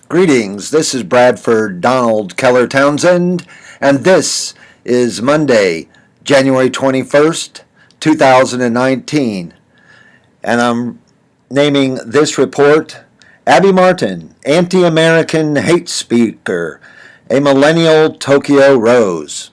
Greetings, this is Bradford Donald Keller Townsend, and this is Monday, January 21st, 2019. And I'm naming this report, Abby Martin, Anti-American Hate Speaker, a Millennial Tokyo Rose.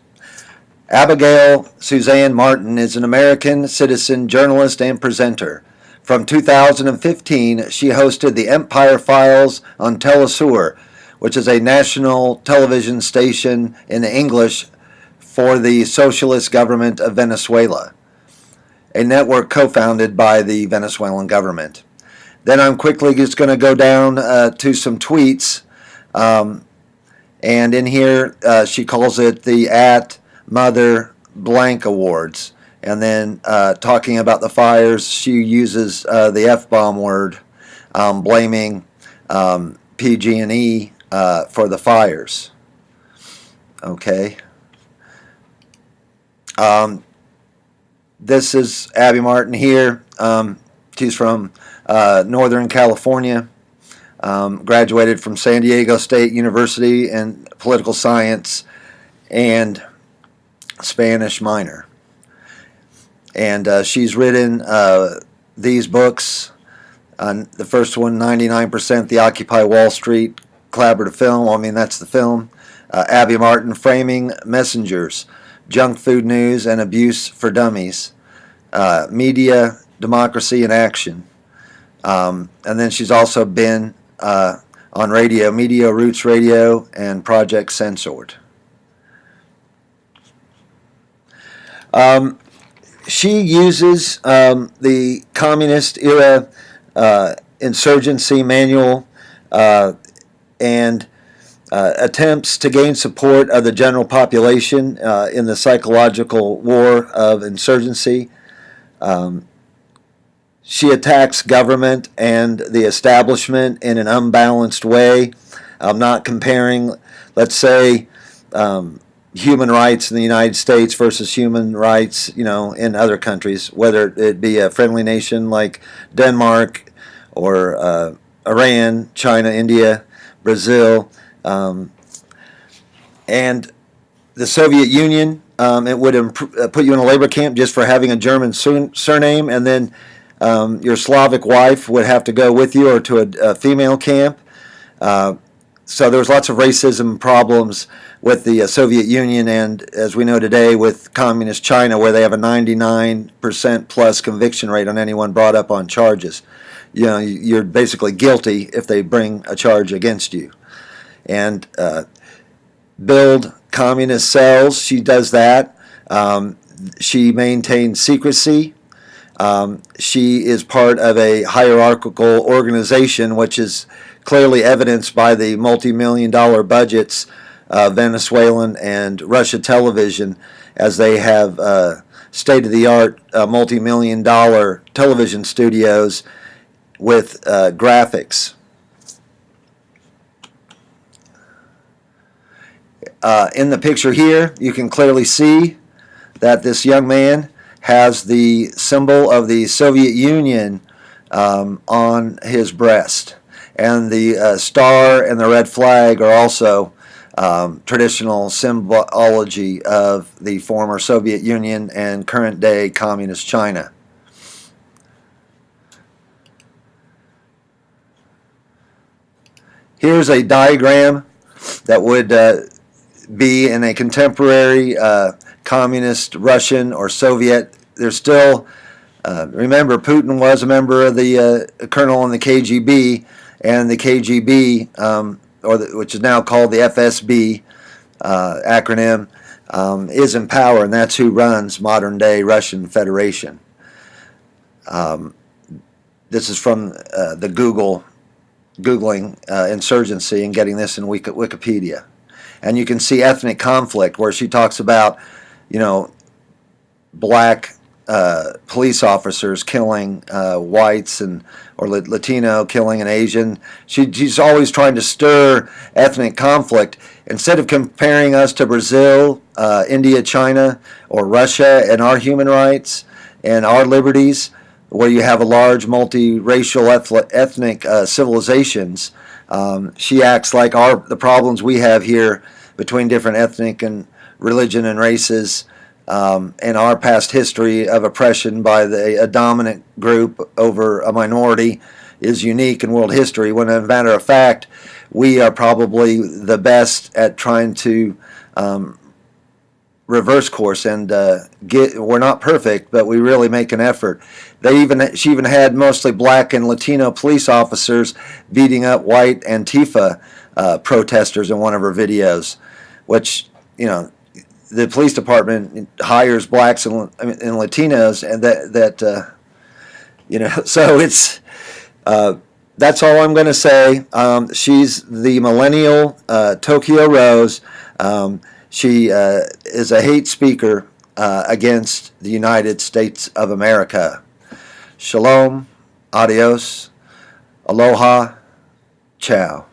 Abigail Suzanne Martin is an American citizen, journalist, and presenter. From 2015, she hosted the Empire Files on Telesur, which is a national television station in English for the socialist government of Venezuela, a network co-founded by the Venezuelan government. Then I'm quickly just going to go down to some tweets, and in here she calls it the At Mother Blank Awards. And then talking about the fires, she uses the F-bomb word, blaming PG&E for the fires. Okay. This is Abby Martin here. She's from Northern California, graduated from San Diego State University in political science and Spanish minor. And she's written these books. The first one, 99%, the Occupy Wall Street collaborative film. I mean, that's the film. Abby Martin, Framing Messengers, Junk Food News and Abuse for Dummies, Media, Democracy in Action. And then she's also been on radio, Media Roots Radio and Project Censored. She uses the communist-era insurgency manual and attempts to gain support of the general population in the psychological war of insurgency. She attacks government and the establishment in an unbalanced way. I'm not comparing, let's say, human rights in the United States versus human rights, in other countries, whether it be a friendly nation like Denmark or Iran, China, India, Brazil, and the Soviet Union. It would put you in a labor camp just for having a German surname, and then your Slavic wife would have to go with you or to a female camp. So there was lots of racism problems with the Soviet Union, and as we know today with communist China, where they have a 99% plus conviction rate on anyone brought up on charges. You're basically guilty if they bring a charge against you. And build communist cells, she does that. She maintains secrecy. She is part of a hierarchical organization, which is clearly evidenced by the multi-million-dollar budgets of Venezuelan and Russia television, as they have state-of-the-art multi-million-dollar television studios with graphics. In the picture here, you can clearly see that this young man has the symbol of the Soviet Union on his breast. And the star and the red flag are also traditional symbology of the former Soviet Union and current-day communist China. Here's a diagram that would be in a contemporary communist Russian or Soviet. There's still, remember, Putin was a member of the colonel in the KGB, and the KGB, which is now called the FSB acronym, is in power, and that's who runs modern-day Russian Federation. This is from the Googling insurgency and getting this in Wikipedia. And you can see ethnic conflict, where she talks about, black police officers killing whites or Latino killing an Asian. She's always trying to stir ethnic conflict. Instead of comparing us to Brazil, India, China, or Russia and our human rights and our liberties, where you have a large multiracial ethnic civilizations. She acts like the problems we have here between different ethnic and religion and races, and our past history of oppression by a dominant group over a minority is unique in world history, when, as a matter of fact, we are probably the best at trying to reverse course and we're not perfect, but we really make an effort. She even had mostly black and Latino police officers beating up white Antifa protesters in one of her videos, which, you know, the police department hires blacks and Latinos, and that you know, so it's that's all I'm going to say. She's the millennial Tokyo Rose. She is a hate speaker against the United States of America. Shalom, adios, aloha, ciao.